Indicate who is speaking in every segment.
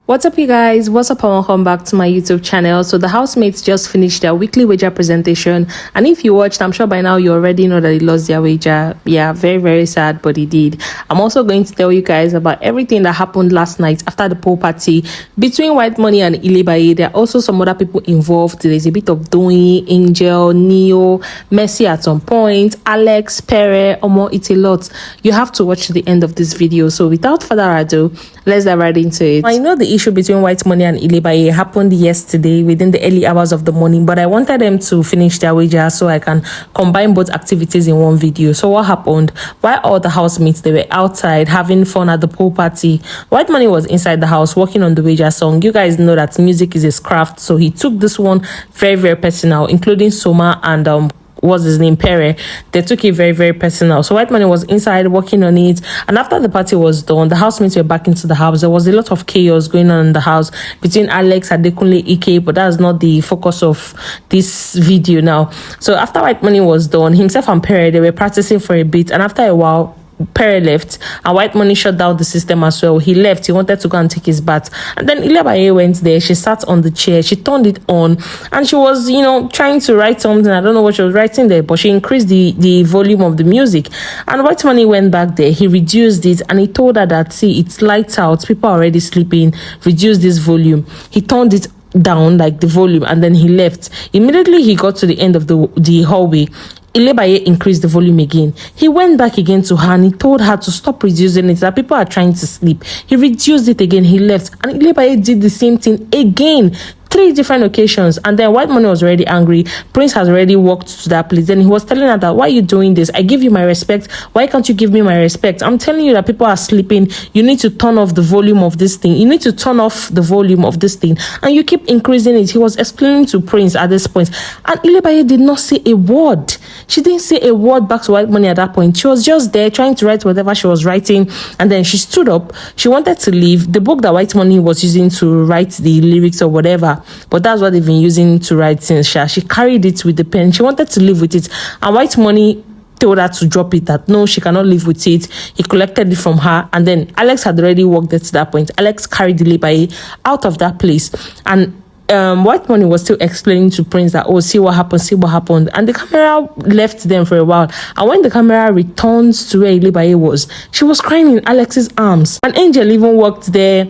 Speaker 1: What's up, you guys? What's up and welcome back to my YouTube channel. So the housemates just finished their weekly wager presentation, and if you watched, I'm sure by now you already know that they lost their wager. Yeah, very sad, but they did. I'm also going to tell you guys about everything that happened last night after the pool party between Whitemoney and Ilebaye. There are also some other people involved. There's a bit of Doing, Angel, Neo, Mercy at some point, Alex, Pere, Omo. It's a lot. You have to watch to the end of this video. So without further ado, let's dive right into it. I know the issue between Whitemoney and Ilebaye happened yesterday within the early hours of the morning, but I wanted them to finish their wager so I can combine both activities in one video. So what happened? While all the housemates, they were outside having fun at the pool party, Whitemoney was inside the house working on the wager song. You guys know that music is his craft, so he took this one very personal, including Soma and what's his name, Pere. They took it very personal. So Whitemoney was inside working on it, and after the party was done, the housemates were back into the house. There was a lot of chaos going on in the house between Alex, Adekunle, Ike, but that's not the focus of this video now. So after Whitemoney was done, himself and Pere, they were practicing for a bit, and after a while, Pere left and Whitemoney shut down the system as well. He left. He wanted to go and take his bath, and then Ilebaye went there. She sat on the chair, she turned it on, and she was, trying to write something. I don't know what she was writing there, but she increased the volume of the music. And Whitemoney went back there. He reduced it, and he told her that, see, it's lights out, people are already sleeping, reduce this volume. He turned it down, like the volume, and then he left. Immediately he got to the end of the hallway, Ilebaye increased the volume again. He went back again to her and he told her to stop reducing it, that people are trying to sleep. He reduced it again, he left, and Ilebaye did the same thing again. 3 different occasions, and then Whitemoney was already angry. Prince has already walked to that place, and he was telling her that, why are you doing this? I give you my respect, why can't you give me my respect? I'm telling you that people are sleeping. You need to turn off the volume of this thing. You need to turn off the volume of this thing, and you keep increasing it. He was explaining to Prince at this point, and Ilebaye did not say a word. She didn't say a word back to Whitemoney at that point. She was just there trying to write whatever she was writing, and then she stood up. She wanted to leave. The book that Whitemoney was using to write the lyrics or whatever, but that's what they've been using to write since. She carried it with the pen. She wanted to leave with it, and Whitemoney told her to drop it, that no, she cannot live with it. He collected it from her, and then Alex had already walked there to that point. Alex carried Ilebaye out of that place, and Whitemoney was still explaining to Prince that, oh, see what happened, and the camera left them for a while, and when the camera returns to where Ilebaye was, she was crying in Alex's arms, and Angel even walked there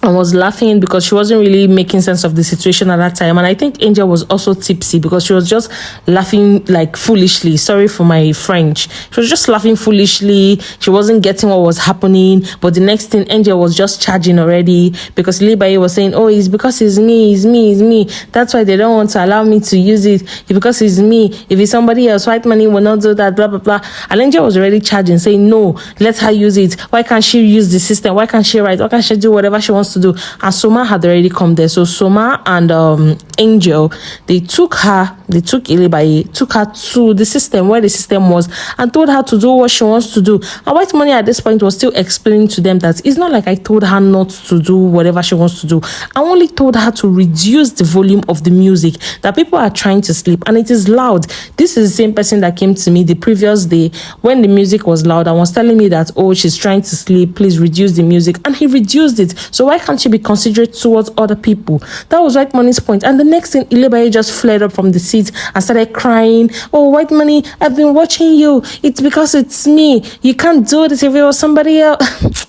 Speaker 1: and was laughing because she wasn't really making sense of the situation at that time. And I think Angel was also tipsy because she was just laughing like foolishly. Sorry for my French. She was just laughing foolishly. She wasn't getting what was happening. But the next thing, Angel was just charging already because Ilebaye was saying, oh, it's because it's me. That's why they don't want to allow me to use it. It's because it's me. If it's somebody else, Whitemoney will not do that, blah, blah, blah. And Angel was already charging, saying, no, let her use it. Why can't she use the system? Why can't she write? Why can't she do whatever she wants to do? And Soma had already come there. So Soma and Angel, they took Ilebaye, took her to the system where the system was, and told her to do what she wants to do. And Whitemoney at this point was still explaining to them that it's not like I told her not to do whatever she wants to do. I only told her to reduce the volume of the music, that people are trying to sleep and it is loud. This is the same person that came to me the previous day when the music was loud and was telling me that, oh, she's trying to sleep, please reduce the music, and he reduced it. So why can't she be considerate towards other people? That was Whitemoney's point. And the next thing, Ilebaye just flared up from the seat and started crying. Oh, Whitemoney, I've been watching you. It's because it's me. You can't do this if it was somebody else.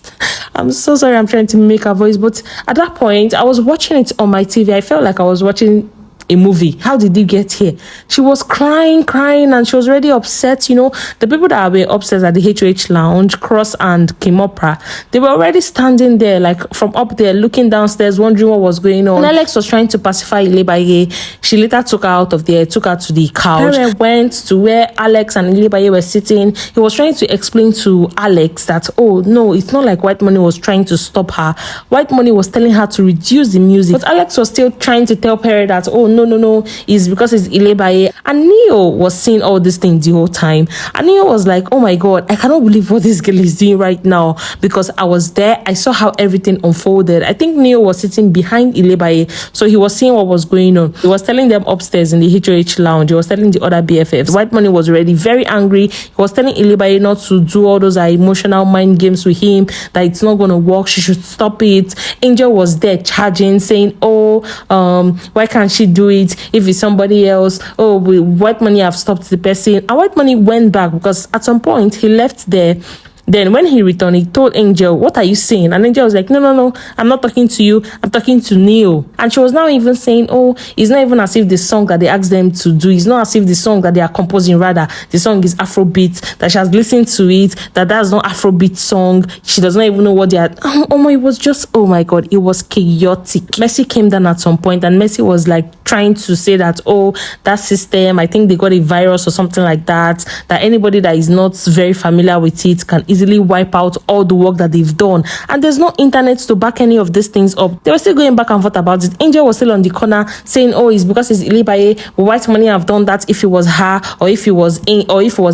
Speaker 1: I'm so sorry, I'm trying to make her voice, but at that point, I was watching it on my TV. I felt like I was watching a movie. How did you get here? She was crying, and she was already upset. The people that were upset at the HOH lounge, Cross and Kimopra, they were already standing there, like from up there, looking downstairs, wondering what was going on. And Alex was trying to pacify Ilebaye. She later took her out of there, took her to the couch. Pere went to where Alex and Ilebaye were sitting. He was trying to explain to Alex that, oh no, it's not like Whitemoney was trying to stop her. Whitemoney was telling her to reduce the music, but Alex was still trying to tell Pere that, oh no, no, it's because it's Ilebaye. And Neo was seeing all these things the whole time. And Neo was like, oh my God, I cannot believe what this girl is doing right now, because I was there. I saw how everything unfolded. I think Neo was sitting behind Ilebaye, so he was seeing what was going on. He was telling them upstairs in the HOH lounge. He was telling the other BFFs. White Money was already very angry. He was telling Ilebaye not to do all those emotional mind games with him, that it's not going to work. She should stop it. Angel was there charging, saying, oh, why can't she do it if it's somebody else? Oh, White Money have stopped the person. And White Money went back because at some point he left there. Then when he returned, he told Angel, what are you saying? And Angel was like, no, I'm not talking to you. I'm talking to Neo. And she was now even saying, oh, it's not even as if the song that they asked them to do, it's not as if the song that they are composing, rather, the song is Afrobeat, that she has listened to it, that's not Afrobeat song. She does not even know what they are. It was just, oh my God, it was chaotic. Mercy came down at some point, and Mercy was like trying to say that, oh, that system, I think they got a virus or something like that anybody that is not very familiar with it can easily wipe out all the work that they've done. And there's no internet to back any of these things up. They were still going back and forth about it. Angel was still on the corner saying, oh, it's because it's Ilebaye. White Money have done that if it was her, or if it was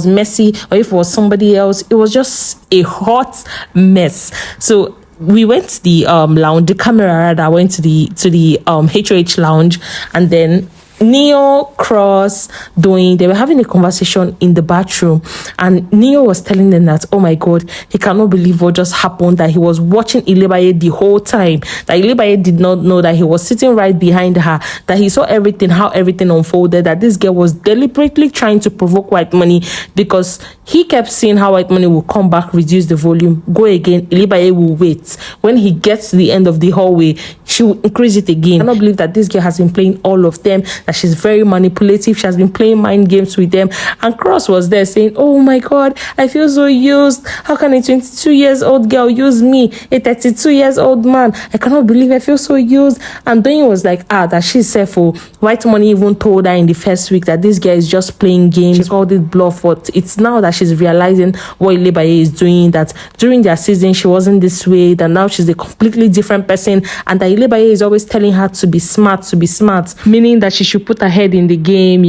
Speaker 1: Mercy, or if it was somebody else. It was just a hot mess. So we went to the lounge, the camera rather went to the HOH lounge, and then Neo, Cross, Doing, they were having a conversation in the bathroom, and Neo was telling them that, oh my God, he cannot believe what just happened, that he was watching Ilebaye the whole time, that Ilebaye did not know that he was sitting right behind her, that he saw everything, how everything unfolded, that this girl was deliberately trying to provoke White Money, because he kept seeing how White Money will come back, reduce the volume, go again, Ilebaye will wait. When he gets to the end of the hallway, she will increase it again. I cannot believe that this girl has been playing all of them, that she's very manipulative, she has been playing mind games with them. And Cross was there saying, oh my God, I feel so used. How can a 22 years old girl use me, a 32 years old man? I cannot believe I feel so used. And Doyin was like, that she's safe. White Money even told her in the first week that this girl is just playing games. She called it bluff, but it's now that she's realizing what Ilebaye is doing, that during their season she wasn't this way, that now she's a completely different person, and that Ilebaye is always telling her to be smart, meaning that she should put her head in the game,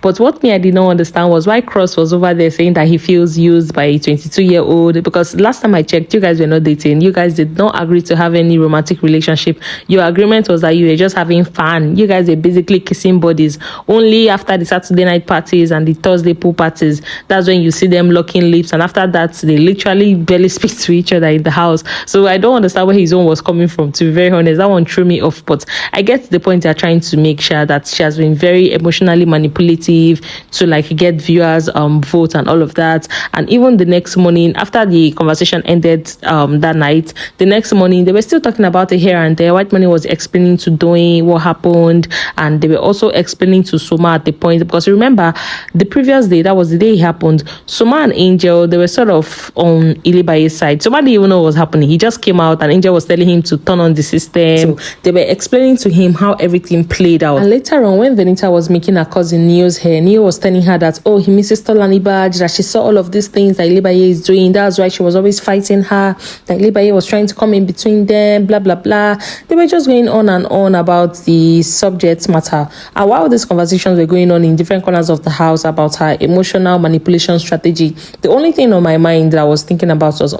Speaker 1: But what I did not understand was why Cross was over there saying that he feels used by a 22-year-old, because last time I checked, you guys were not dating. You guys did not agree to have any romantic relationship. Your agreement was that you were just having fun. You guys were basically kissing bodies. Only after the Saturday night parties and the Thursday pool parties, that's when you see them locking lips, and after that they literally barely speak to each other in the house. So I don't understand where his own was coming from, to be very honest. That one threw me off, but I get the point they're trying to make sure that she has been very emotionally manipulative to get viewers vote and all of that. And even the next morning, after the conversation ended that night, the next morning they were still talking about it here and there. White Money was explaining to Doyin what happened, and they were also explaining to Soma at the point, because remember the previous day, that was the day it happened, Soma and Angel, they were sort of on Ilebaye's side. Soma didn't even know what was happening. He just came out and Angel was telling him to turn on the system. So they were explaining to him how everything played out. And later on, when Bbnaija was making her cousin Neo's hair, Neo was telling her that, oh, he misses NIGERIAN, that she saw all of these things that Ilebaye is doing. That's why she was always fighting her, that Ilebaye was trying to come in between them, blah, blah, blah. They were just going on and on about the subject matter. And while these conversations were going on in different corners of the house about her emotional manipulation strategy, the only thing on my mind that I was thinking about was,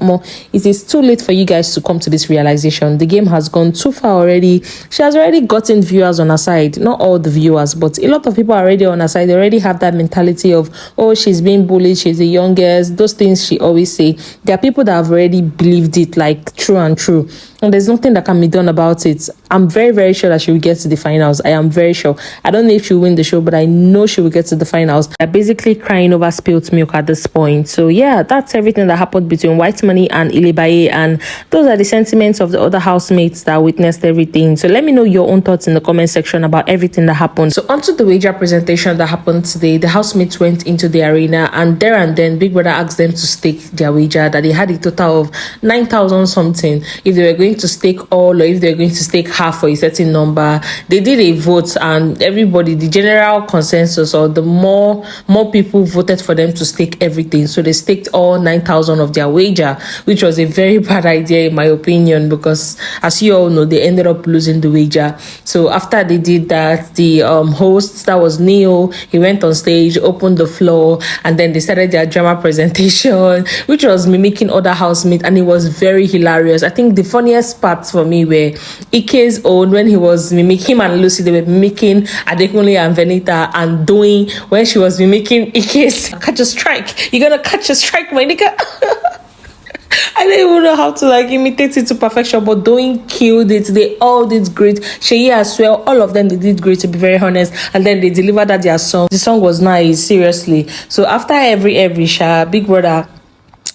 Speaker 1: it is too late for you guys to come to this realization. The game has gone too far already. She has already gotten viewers on her side. Not all the viewers, but a lot of people are already on her side. They already have that mentality of, oh, she's being bullied, she's the youngest, those things she always say. There are people that have already believed it true and true. And there's nothing that can be done about it. I'm very, very sure that she will get to the finals. I am very sure. I don't know if she will win the show, but I know she will get to the finals. They're basically crying over spilled milk at this point. So yeah, that's everything that happened between White Money and Ilebaye, and those are the sentiments of the other housemates that witnessed everything. So let me know your own thoughts in the comment section about everything that happened. So onto the wager presentation that happened today. The housemates went into the arena, and there and then Big Brother asked them to stake their wager that they had a total of 9,000 something if they were going going to stake all or if they're going to stake half for a certain number. They did a vote, and everybody, the general consensus, or the more people voted for them to stake everything. So they staked all 9,000 of their wager, which was a very bad idea in my opinion, because as you all know, they ended up losing the wager. So after they did that, the host, that was Neo, he went on stage, opened the floor, and then they started their drama presentation, which was mimicking other housemates, and it was very hilarious. I think the funniest parts for me were Ike's own, when he was mimicking him and Lucy, they were mimicking Adekunle and Venita, and doing when she was mimicking Ike's catch a strike. You're gonna catch a strike, my nigga. I don't even know how to like imitate it to perfection, but Doing killed it. They all did great. Sheyi as well, all of them, they did great, to be very honest. And then they delivered that their song. The song was nice, seriously. So after every show, Big Brother,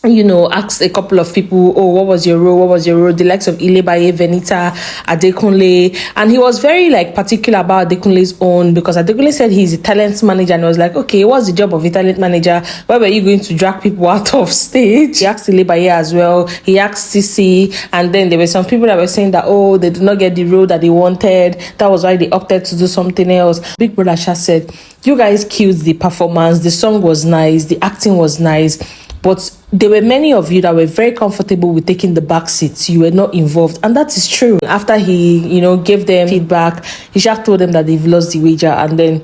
Speaker 1: you know, asked a couple of people, oh, what was your role? The likes of Ilebaye, Venita, Adekunle. And he was very like particular about Adekunle's own, because Adekunle said he's a talent manager, and I was like, okay, what's the job of a talent manager? Why were you going to drag people out of stage? He asked Ilebaye as well. He asked Sisi, and then there were some people that were saying that, oh, they did not get the role that they wanted. That was why they opted to do something else. Big Brother Sha said, you guys killed the performance. The song was nice. The acting was nice. But there were many of you that were very comfortable with taking the back seats. You were not involved. And that is true. After he, you know, gave them feedback, he just told them that they've lost the wager. And then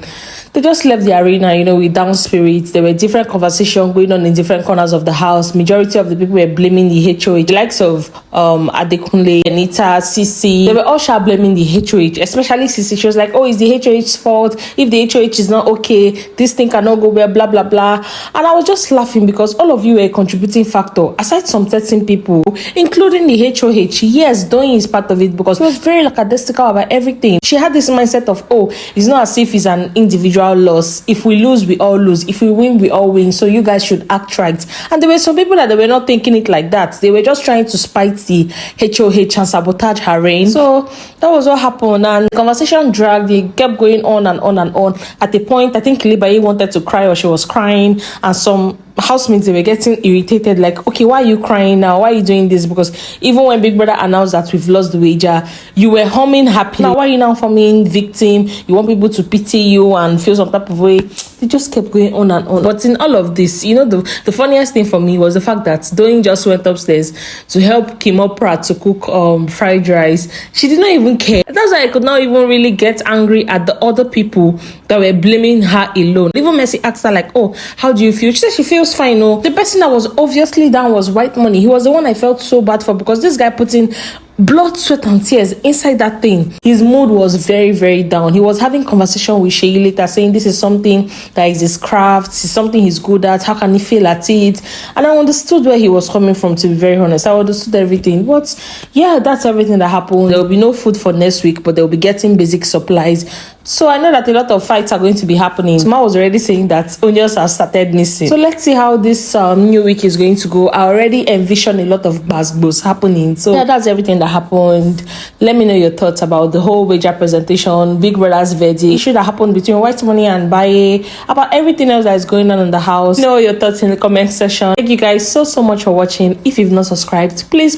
Speaker 1: they just left the arena, you know, with down spirits. There were different conversations going on in different corners of the house. Majority of the people were blaming the HOH. The likes of Adekunle, Anita, Sisi. They were all blaming the HOH, especially Sisi. She was like, oh, it's the HOH's fault. If the HOH is not okay, this thing cannot go well, blah, blah, blah. And I was just laughing because all of you were a contributing factor. Aside some 13 people, including the HOH, yes, Doyin is part of it, because she was very lackadaisical about everything. She had this mindset of, oh, it's not as if it's an individual loss. If we lose, we all lose. If we win, we all win. So you guys should act right. And there were some people that they were not thinking it like that. They were just trying to spite the HOH and sabotage her reign. So that was what happened. And the conversation dragged. They kept going on and on and on. At a point, I think Ilebaye wanted to cry, or she was crying, and some housemates, they were getting irritated, like, okay, why are you crying now? Why are you doing this? Because even when Big Brother announced that we've lost the wager, you were humming happily. Now, why are you now forming victim? You want people to pity you and feel some type of way. They just kept going on and on. But in all of this, you know, the funniest thing for me was the fact that Doyin just went upstairs to help Kimopra to cook fried rice. She did not even care. That's why I could not even really get angry at the other people that were blaming her alone. Even Mercy asked her, like, oh, how do you feel? She said she feels fine. No, the person that was obviously down was Whitemoney. He was the one I felt so bad for, because this guy put in blood, sweat, and tears inside that thing. His mood was very, very down. He was having conversation with Sheyi later, saying this is something that is his craft, it's something he's good at, how can he fail at it? And I understood where he was coming from, to be very honest. I understood everything. But yeah, that's everything that happened. There will be no food for next week, but they'll be getting basic supplies. So I know that a lot of fights are going to be happening. Sma was already saying that onions have started missing. So let's see how this new week is going to go. I already envision a lot of basbos happening. So yeah, that's everything that happened. Let me know your thoughts about the whole wager presentation, Big Brother's verdict, issue that happened between Whitemoney and Baye, about everything else that is going on in the house. Know your thoughts in the comment section. Thank you guys so much for watching. If you've not subscribed, please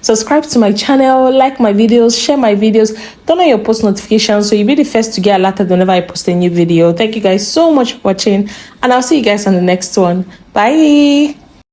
Speaker 1: subscribe to my channel, like my videos, share my videos, turn on your post notifications so you'll be the first to get alerted whenever I post a new video. Thank you guys so much for watching, and I'll see you guys on the next one. Bye.